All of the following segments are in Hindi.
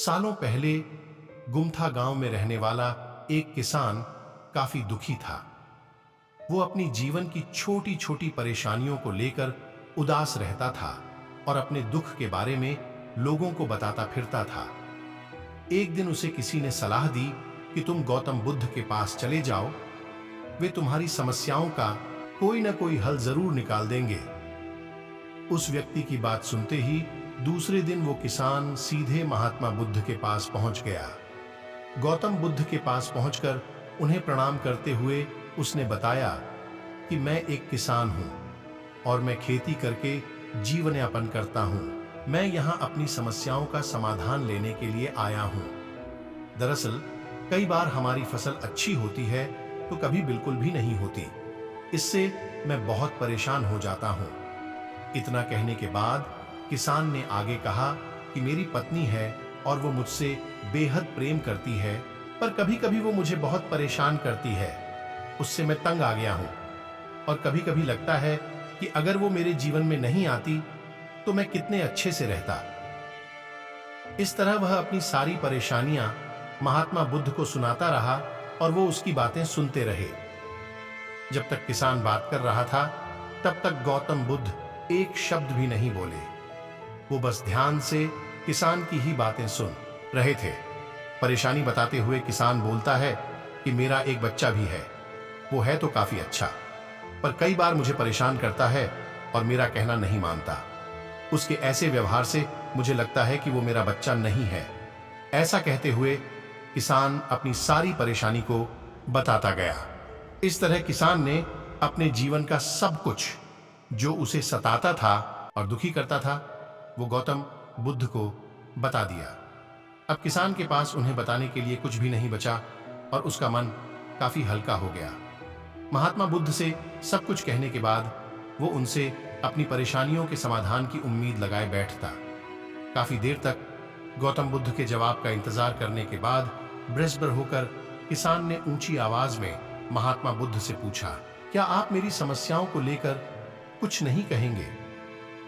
सालों पहले गुमथा गांव में रहने वाला एक किसान काफी दुखी था। वो अपनी जीवन की छोटी छोटी परेशानियों को लेकर उदास रहता था और अपने दुख के बारे में लोगों को बताता फिरता था। एक दिन उसे किसी ने सलाह दी कि तुम गौतम बुद्ध के पास चले जाओ, वे तुम्हारी समस्याओं का कोई ना कोई हल जरूर निकाल देंगे। उस व्यक्ति की बात सुनते ही दूसरे दिन वो किसान सीधे महात्मा बुद्ध के पास पहुंच गया। गौतम बुद्ध के पास पहुंचकर उन्हें प्रणाम करते हुए उसने बताया कि मैं एक किसान हूं और मैं खेती करके जीवन यापन करता हूं। मैं यहां अपनी समस्याओं का समाधान लेने के लिए आया हूं। दरअसल कई बार हमारी फसल अच्छी होती है तो कभी बिल्कुल भी नहीं होती। इससे मैं बहुत परेशान हो जाता हूं। इतना कहने के बाद किसान ने आगे कहा कि मेरी पत्नी है और वो मुझसे बेहद प्रेम करती है, पर कभी कभी वो मुझे बहुत परेशान करती है। उससे मैं तंग आ गया हूं और कभी कभी लगता है कि अगर वो मेरे जीवन में नहीं आती तो मैं कितने अच्छे से रहता। इस तरह वह अपनी सारी परेशानियां महात्मा बुद्ध को सुनाता रहा और वो उसकी बातें सुनते रहे। जब तक किसान बात कर रहा था तब तक गौतम बुद्ध एक शब्द भी नहीं बोले। वो बस ध्यान से किसान की ही बातें सुन रहे थे। परेशानी बताते हुए किसान बोलता है कि मेरा एक बच्चा भी है, वो है तो काफी अच्छा, पर कई बार मुझे परेशान करता है और मेरा कहना नहीं मानता। उसके ऐसे व्यवहार से मुझे लगता है कि वो मेरा बच्चा नहीं है। ऐसा कहते हुए किसान अपनी सारी परेशानी को बताता गया। इस तरह किसान ने अपने जीवन का सब कुछ जो उसे सताता था और दुखी करता था वो गौतम बुद्ध को बता दिया। अब किसान के पास उन्हें बताने के लिए कुछ भी नहीं बचा और उसका मन काफी हल्का हो गया। महात्मा बुद्ध से सब कुछ कहने के बाद वो उनसे अपनी परेशानियों के समाधान की उम्मीद लगाए बैठता। काफी देर तक गौतम बुद्ध के जवाब का इंतजार करने के बाद ब्रजबर होकर किसान ने ऊंची आवाज में महात्मा बुद्ध से पूछा, क्या आप मेरी समस्याओं को लेकर कुछ नहीं कहेंगे?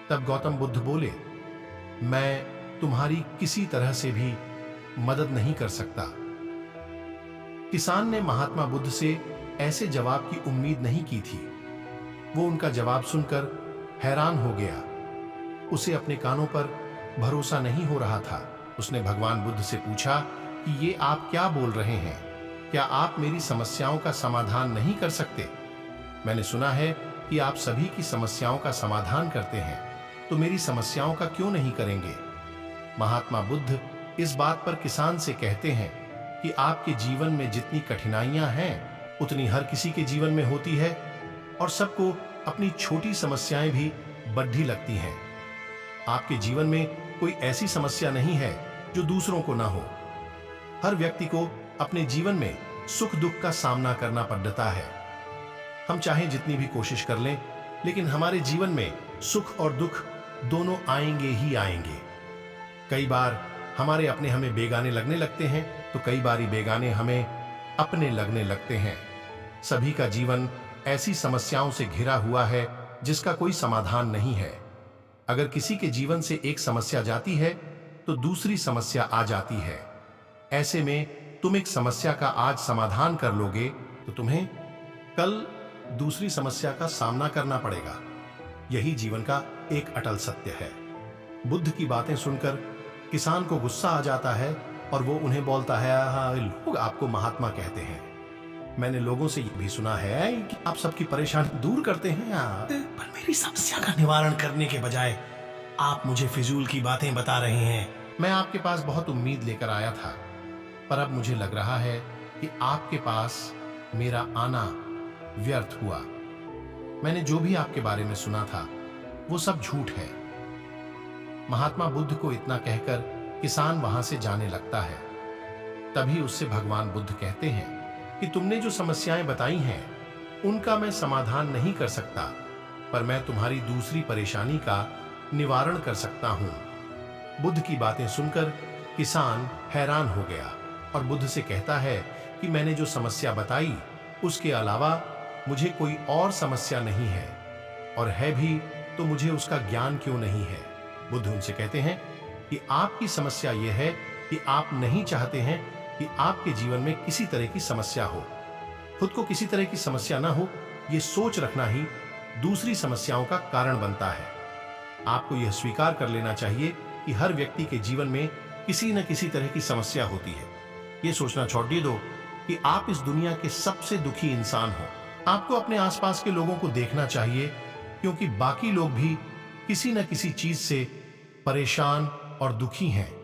तब गौतम बुद्ध बोले, मैं तुम्हारी किसी तरह से भी मदद नहीं कर सकता। किसान ने महात्मा बुद्ध से ऐसे जवाब की उम्मीद नहीं की थी। वो उनका जवाब सुनकर हैरान हो गया। उसे अपने कानों पर भरोसा नहीं हो रहा था। उसने भगवान बुद्ध से पूछा कि ये आप क्या बोल रहे हैं? क्या आप मेरी समस्याओं का समाधान नहीं कर सकते? मैंने सुना है कि आप सभी की समस्याओं का समाधान करते हैं, तो मेरी समस्याओं का क्यों नहीं करेंगे? महात्मा बुद्ध इस बात पर किसान से कहते हैं कि आपके जीवन में जितनी कठिनाइयां हैं उतनी हर किसी के जीवन में होती है और सबको अपनी छोटी समस्याएं भी बड्ढी लगती हैं। आपके जीवन में कोई ऐसी समस्या नहीं है जो दूसरों को ना हो। हर व्यक्ति को अपने जीवन में सुख दुख का सामना करना पड़ता है। हम चाहे जितनी भी कोशिश कर लें, लेकिन हमारे जीवन में सुख और दुख दोनों आएंगे ही आएंगे। कई बार हमारे अपने हमें बेगाने लगने लगते हैं तो कई बारी बेगाने हमें अपने लगने लगते हैं। सभी का जीवन ऐसी समस्याओं से घिरा हुआ है जिसका कोई समाधान नहीं है। अगर किसी के जीवन से एक समस्या जाती है तो दूसरी समस्या आ जाती है। ऐसे में तुम एक समस्या का आज समाधान कर लोगे तो तुम्हें कल दूसरी समस्या का सामना करना पड़ेगा। यही जीवन का एक अटल सत्य है। बुद्ध की बातें सुनकर किसान को गुस्सा आ जाता है और वो उन्हें बोलता है, हाँ, लोग आपको महात्मा कहते हैं। मैंने लोगों से ये भी सुना है कि आप सबकी परेशानी दूर करते हैं, पर मेरी समस्या का निवारण करने के बजाय आप मुझे फिजूल की बातें बता रहे हैं। मैं आपके पास बहुत उम्मीद लेकर आया था, पर अब मुझे लग रहा है कि आपके पास मेरा आना व्यर्थ हुआ। मैंने जो भी आपके बारे में सुना था वो सब झूठ है। महात्मा बुद्ध को इतना कहकर किसान वहां से जाने लगता है। तभी उससे भगवान बुद्ध कहते हैं कि तुमने जो समस्याएं बताई हैं उनका मैं समाधान नहीं कर सकता, पर मैं तुम्हारी दूसरी परेशानी का निवारण कर सकता हूं। बुद्ध की बातें सुनकर किसान हैरान हो गया और बुद्ध से कहता है कि मैंने जो समस्या बताई उसके अलावा मुझे कोई और समस्या नहीं है, और है भी तो मुझे उसका ज्ञान क्यों नहीं है। बुद्ध उनसे कहते हैं कि आपकी समस्या यह है कि आप नहीं चाहते हैं कि आपके जीवन में किसी तरह की समस्या हो। खुद को किसी तरह की समस्या ना हो, ये सोच रखना ही दूसरी समस्याओं का कारण बनता है। आपको यह स्वीकार कर लेना चाहिए कि हर व्यक्ति के जीवन में किसी न किसी तरह की समस्या होती है। ये सोचना छोड़ दो कि आप इस दुनिया के सबसे दुखी इंसान हो। आपको अपने आसपास के लोगों को देखना चाहिए, क्योंकि बाकी लोग भी किसी न किसी चीज से परेशान और दुखी हैं।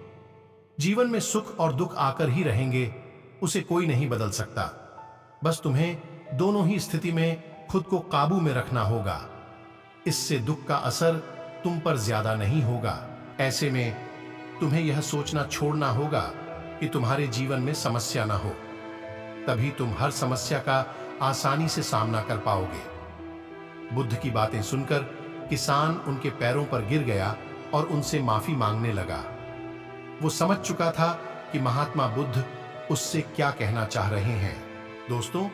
जीवन में सुख और दुख आकर ही रहेंगे, उसे कोई नहीं बदल सकता। बस तुम्हें दोनों ही स्थिति में खुद को काबू में रखना होगा। इससे दुख का असर तुम पर ज्यादा नहीं होगा। ऐसे में तुम्हें यह सोचना छोड़ना होगा कि तुम्हारे जीवन में समस्या ना हो, तभी तुम हर समस्या का आसानी से सामना कर पाओगे। बुद्ध की बातें सुनकर किसान उनके पैरों पर गिर गया और उनसे माफी मांगने लगा। वो समझ चुका था कि महात्मा बुद्ध उससे क्या कहना चाह रहे हैं। दोस्तों,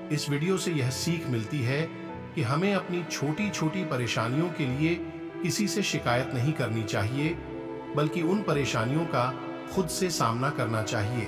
इस वीडियो से यह सीख मिलती है कि हमें अपनी छोटी छोटी परेशानियों के लिए किसी से शिकायत नहीं करनी चाहिए, बल्कि उन परेशानियों का खुद से सामना करना चाहिए।